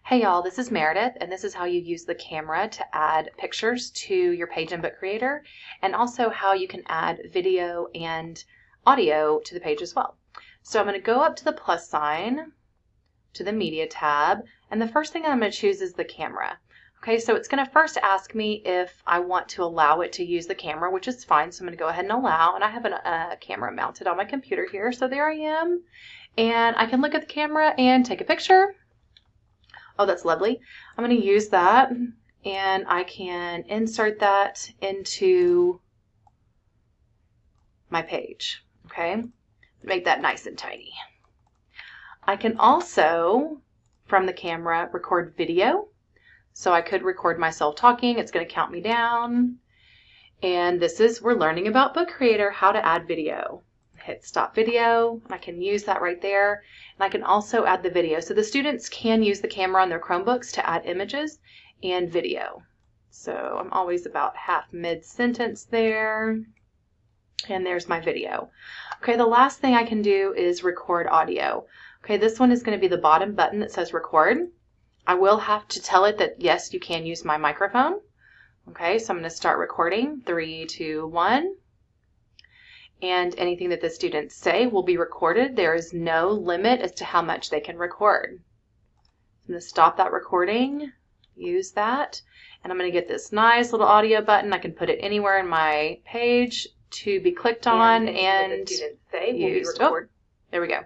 Hey y'all, this is Meredith, and this is how you use the camera to add pictures to your page in Book Creator, and also how you can add video and audio to the page as well. So I'm going to go up to the plus sign, to the Media tab, and the first thing I'm going to choose is the camera. Okay, so it's going to first ask me if I want to allow it to use the camera, which is fine, so I'm going to go ahead and allow, and I have a camera mounted on my computer here, so there I am, and I can look at the camera and take a picture. Oh, that's lovely. I'm going to use that and I can insert that into my page. Okay, make that nice and tiny. I can also, from the camera, record video. So I could record myself talking. It's going to count me down. And this is, we're learning about Book Creator, how to add video. Hit stop video, and I can use that right there. And I can also add the video. So the students can use the camera on their Chromebooks to add images and video. So I'm always about half mid-sentence there. And there's my video. Okay, the last thing I can do is record audio. Okay, this one is going to be the bottom button that says record. I will have to tell it that yes, you can use my microphone. Okay, so I'm going to start recording. 3, 2, 1. And anything that the students say will be recorded. There is no limit as to how much they can record. I'm going to stop that recording, use that, and I'm going to get this nice little audio button. I can put it anywhere in my page to be clicked on and the students say will be used. recorded. Oh, there we go.